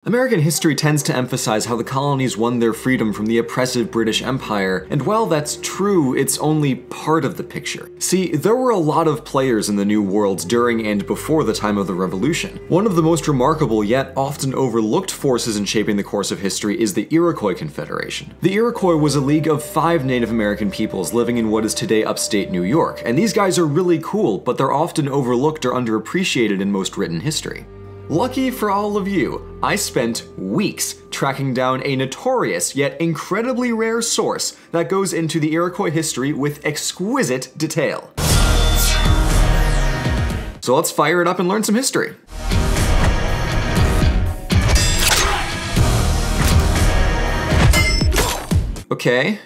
American history tends to emphasize how the colonies won their freedom from the oppressive British Empire, and while that's true, it's only part of the picture. See, there were a lot of players in the New World during and before the time of the Revolution. One of the most remarkable yet often overlooked forces in shaping the course of history is the Iroquois Confederation. The Iroquois was a league of 5 Native American peoples living in what is today upstate New York, and these guys are really cool, but they're often overlooked or underappreciated in most written history. Lucky for all of you, I spent weeks tracking down a notorious yet incredibly rare source that goes into the Iroquois history with exquisite detail. So let's fire it up and learn some history. Okay,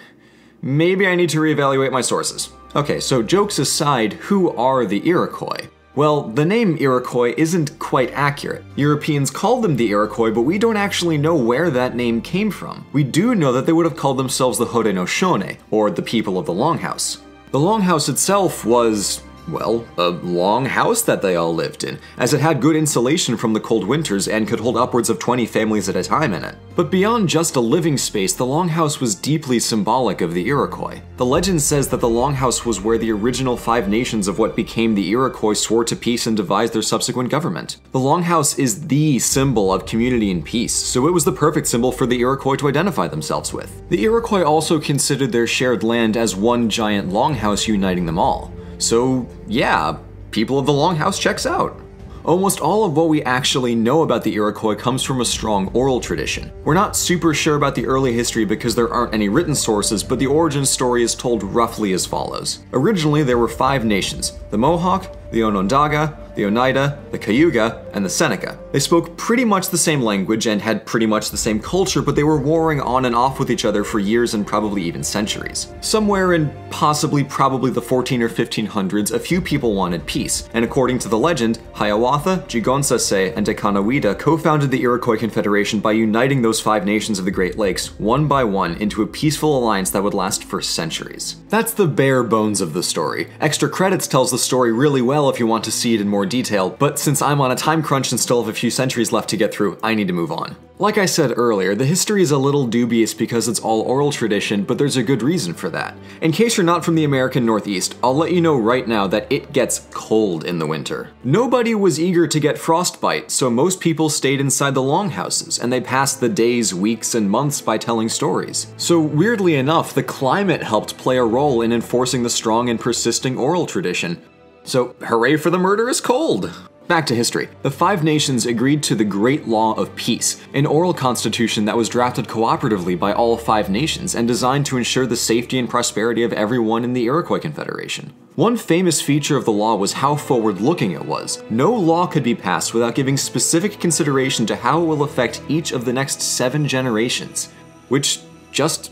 maybe I need to reevaluate my sources. Okay, so jokes aside, who are the Iroquois? Well, the name Iroquois isn't quite accurate. Europeans called them the Iroquois, but we don't actually know where that name came from. We do know that they would have called themselves the Haudenosaunee, or the people of the Longhouse. The Longhouse itself was, well, a long house that they all lived in, as it had good insulation from the cold winters and could hold upwards of 20 families at a time in it. But beyond just a living space, the Longhouse was deeply symbolic of the Iroquois. The legend says that the Longhouse was where the original 5 nations of what became the Iroquois swore to peace and devised their subsequent government. The Longhouse is the symbol of community and peace, so it was the perfect symbol for the Iroquois to identify themselves with. The Iroquois also considered their shared land as one giant longhouse uniting them all. So yeah, people of the Longhouse checks out. Almost all of what we actually know about the Iroquois comes from a strong oral tradition. We're not super sure about the early history because there aren't any written sources, but the origin story is told roughly as follows. Originally, there were 5 nations: the Mohawk, the Onondaga, the Oneida, the Cayuga, and the Seneca. They spoke pretty much the same language and had pretty much the same culture, but they were warring on and off with each other for years and probably even centuries. Somewhere in probably the 14 or 1500s, a few people wanted peace, and according to the legend, Hiawatha, Jigonsase, and Dekanawida co-founded the Iroquois Confederation by uniting those 5 nations of the Great Lakes, one by one, into a peaceful alliance that would last for centuries. That's the bare bones of the story. Extra Credits tells the story really well if you want to see it in more detail, but since I'm on a time crunch and still have a few centuries left to get through, I need to move on. Like I said earlier, the history is a little dubious because it's all oral tradition, but there's a good reason for that. In case you're not from the American Northeast, I'll let you know right now that it gets cold in the winter. Nobody was eager to get frostbite, so most people stayed inside the longhouses, and they passed the days, weeks, and months by telling stories. So weirdly enough, the climate helped play a role in enforcing the strong and persisting oral tradition. So hooray for the murderous cold! Back to history. The 5 nations agreed to the Great Law of Peace, an oral constitution that was drafted cooperatively by all 5 nations and designed to ensure the safety and prosperity of everyone in the Iroquois Confederation. One famous feature of the law was how forward-looking it was. No law could be passed without giving specific consideration to how it will affect each of the next 7 generations. Which just...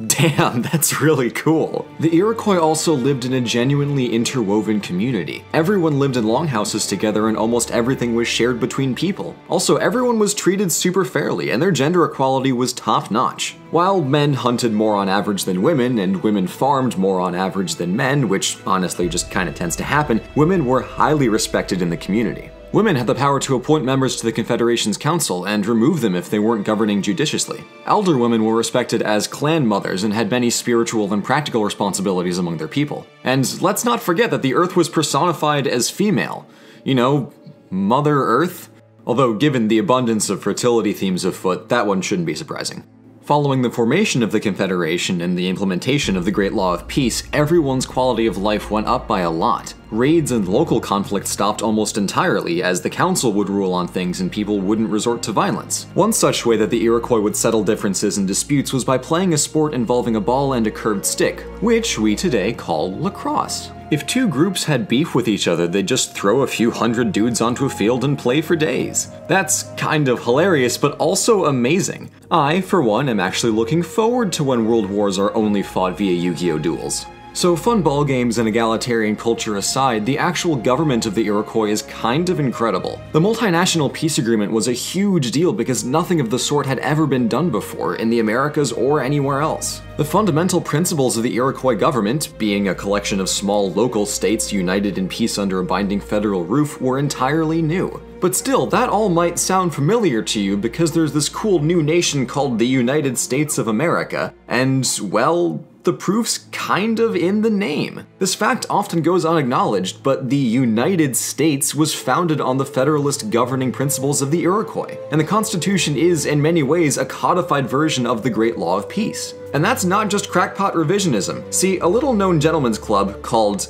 damn, that's really cool. The Iroquois also lived in a genuinely interwoven community. Everyone lived in longhouses together and almost everything was shared between people. Also, everyone was treated super fairly and their gender equality was top-notch. While men hunted more on average than women, and women farmed more on average than men, which honestly just kinda tends to happen, women were highly respected in the community. Women had the power to appoint members to the Confederation's council and remove them if they weren't governing judiciously. Elder women were respected as clan mothers and had many spiritual and practical responsibilities among their people. And let's not forget that the Earth was personified as female. You know, Mother Earth? Although given the abundance of fertility themes afoot, that one shouldn't be surprising. Following the formation of the Confederation and the implementation of the Great Law of Peace, everyone's quality of life went up by a lot. Raids and local conflict stopped almost entirely, as the council would rule on things and people wouldn't resort to violence. One such way that the Iroquois would settle differences and disputes was by playing a sport involving a ball and a curved stick, which we today call lacrosse. If 2 groups had beef with each other, they'd just throw a few hundred dudes onto a field and play for days. That's kind of hilarious, but also amazing. I, for one, am actually looking forward to when world wars are only fought via Yu-Gi-Oh! Duels. So fun ball games and egalitarian culture aside, the actual government of the Iroquois is kind of incredible. The multinational peace agreement was a huge deal because nothing of the sort had ever been done before in the Americas or anywhere else. The fundamental principles of the Iroquois government, being a collection of small local states united in peace under a binding federal roof, were entirely new. But still, that all might sound familiar to you because there's this cool new nation called the United States of America, and, well, the proof's kind of in the name. This fact often goes unacknowledged, but the United States was founded on the Federalist governing principles of the Iroquois, and the Constitution is, in many ways, a codified version of the Great Law of Peace. And that's not just crackpot revisionism. See, a little-known gentleman's club called,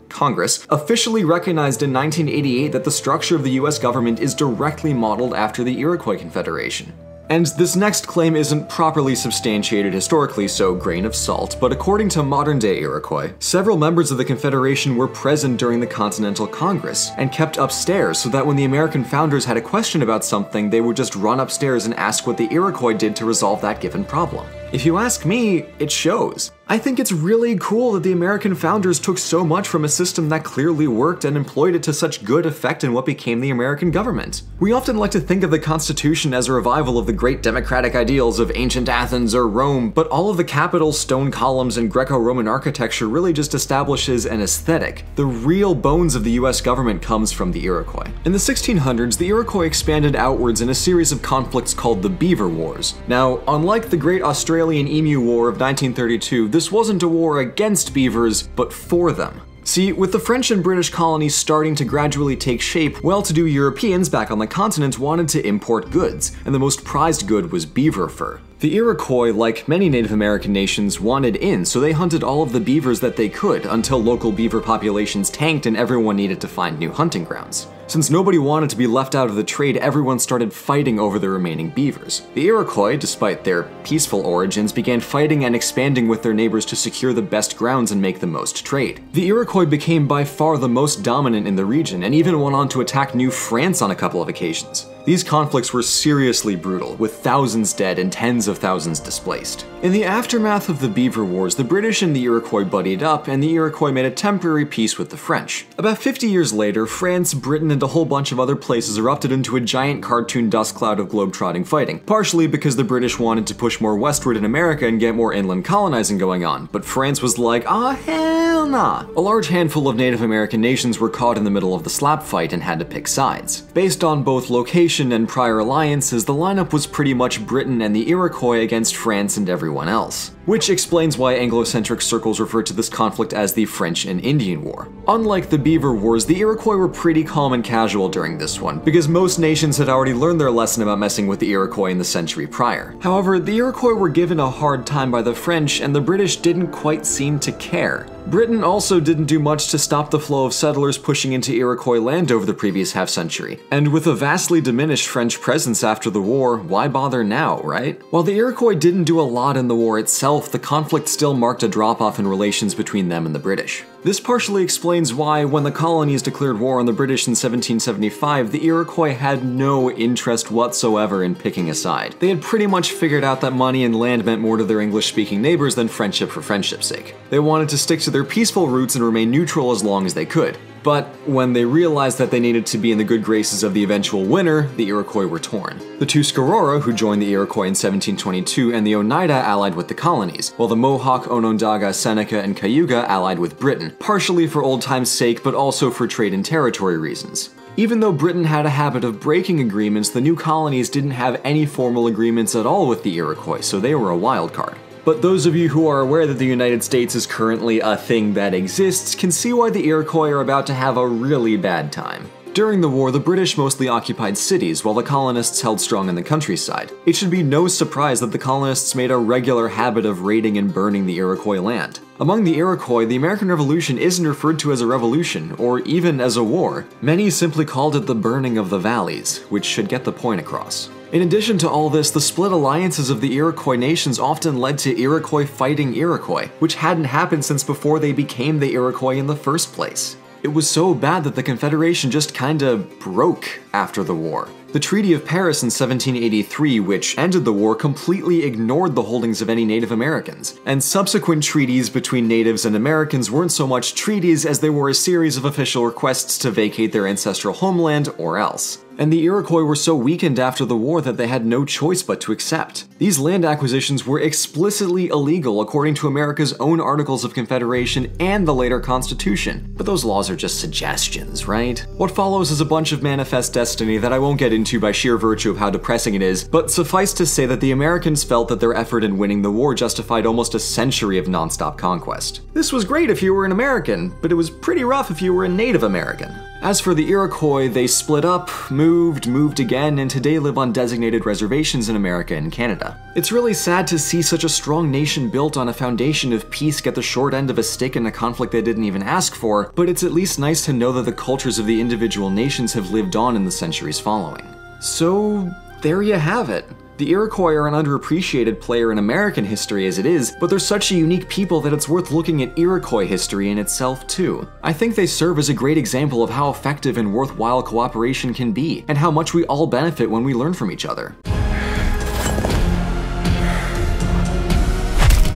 Congress officially recognized in 1988 that the structure of the US government is directly modeled after the Iroquois Confederation. And this next claim isn't properly substantiated historically, so grain of salt, but according to modern-day Iroquois, several members of the Confederation were present during the Continental Congress and kept upstairs so that when the American founders had a question about something, they would just run upstairs and ask what the Iroquois did to resolve that given problem. If you ask me, it shows. I think it's really cool that the American founders took so much from a system that clearly worked and employed it to such good effect in what became the American government. We often like to think of the Constitution as a revival of the great democratic ideals of ancient Athens or Rome, but all of the capitals, stone columns, and Greco-Roman architecture really just establishes an aesthetic. The real bones of the US government comes from the Iroquois. In the 1600s, the Iroquois expanded outwards in a series of conflicts called the Beaver Wars. Now, unlike the Great Australian Emu War of 1932, this wasn't a war against beavers, but for them. See, with the French and British colonies starting to gradually take shape, well-to-do Europeans back on the continent wanted to import goods, and the most prized good was beaver fur. The Iroquois, like many Native American nations, wanted in, so they hunted all of the beavers that they could until local beaver populations tanked and everyone needed to find new hunting grounds. Since nobody wanted to be left out of the trade, everyone started fighting over the remaining beavers. The Iroquois, despite their peaceful origins, began fighting and expanding with their neighbors to secure the best grounds and make the most trade. The Iroquois became by far the most dominant in the region, and even went on to attack New France on a couple of occasions. These conflicts were seriously brutal, with thousands dead and tens of thousands displaced. In the aftermath of the Beaver Wars, the British and the Iroquois buddied up, and the Iroquois made a temporary peace with the French. About 50 years later, France, Britain, and a whole bunch of other places erupted into a giant cartoon dust cloud of globe-trotting fighting, partially because the British wanted to push more westward in America and get more inland colonizing going on, but France was like, hell nah! A large handful of Native American nations were caught in the middle of the slap fight and had to pick sides. Based on both location and prior alliances, the lineup was pretty much Britain and the Iroquois against France and everyone else. Which explains why Anglo-centric circles refer to this conflict as the French and Indian War. Unlike the Beaver Wars, the Iroquois were pretty calm and casual during this one, because most nations had already learned their lesson about messing with the Iroquois in the century prior. However, the Iroquois were given a hard time by the French, and the British didn't quite seem to care. Britain also didn't do much to stop the flow of settlers pushing into Iroquois land over the previous half-century. And with a vastly diminished French presence after the war, why bother now, right? While the Iroquois didn't do a lot in the war itself, the conflict still marked a drop-off in relations between them and the British. This partially explains why, when the colonies declared war on the British in 1775, the Iroquois had no interest whatsoever in picking a side. They had pretty much figured out that money and land meant more to their English-speaking neighbors than friendship for friendship's sake. They wanted to stick to their peaceful roots and remain neutral as long as they could. But when they realized that they needed to be in the good graces of the eventual winner, the Iroquois were torn. The Tuscarora, who joined the Iroquois in 1722, and the Oneida allied with the colonies, while the Mohawk, Onondaga, Seneca, and Cayuga allied with Britain, partially for old time's sake, but also for trade and territory reasons. Even though Britain had a habit of breaking agreements, the new colonies didn't have any formal agreements at all with the Iroquois, so they were a wild card. But those of you who are aware that the United States is currently a thing that exists can see why the Iroquois are about to have a really bad time. During the war, the British mostly occupied cities, while the colonists held strong in the countryside. It should be no surprise that the colonists made a regular habit of raiding and burning the Iroquois land. Among the Iroquois, the American Revolution isn't referred to as a revolution, or even as a war. Many simply called it the burning of the valleys, which should get the point across. In addition to all this, the split alliances of the Iroquois nations often led to Iroquois fighting Iroquois, which hadn't happened since before they became the Iroquois in the first place. It was so bad that the Confederation just kinda broke after the war. The Treaty of Paris in 1783, which ended the war, completely ignored the holdings of any Native Americans, and subsequent treaties between Natives and Americans weren't so much treaties as they were a series of official requests to vacate their ancestral homeland or else. And the Iroquois were so weakened after the war that they had no choice but to accept. These land acquisitions were explicitly illegal according to America's own Articles of Confederation and the later Constitution. But those laws are just suggestions, right? What follows is a bunch of manifest destiny that I won't get into by sheer virtue of how depressing it is, but suffice to say that the Americans felt that their effort in winning the war justified almost a century of nonstop conquest. This was great if you were an American, but it was pretty rough if you were a Native American. As for the Iroquois, they split up, moved again, and today live on designated reservations in America and Canada. It's really sad to see such a strong nation built on a foundation of peace get the short end of a stick in a conflict they didn't even ask for, but it's at least nice to know that the cultures of the individual nations have lived on in the centuries following. So, there you have it. The Iroquois are an underappreciated player in American history as it is, but they're such a unique people that it's worth looking at Iroquois history in itself too. I think they serve as a great example of how effective and worthwhile cooperation can be, and how much we all benefit when we learn from each other.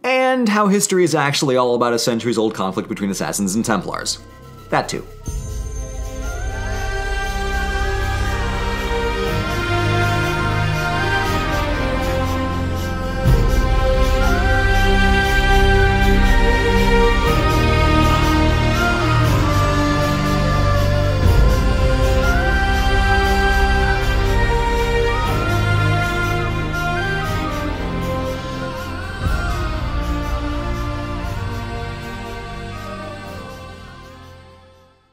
And how history is actually all about a centuries-old conflict between assassins and Templars. That too.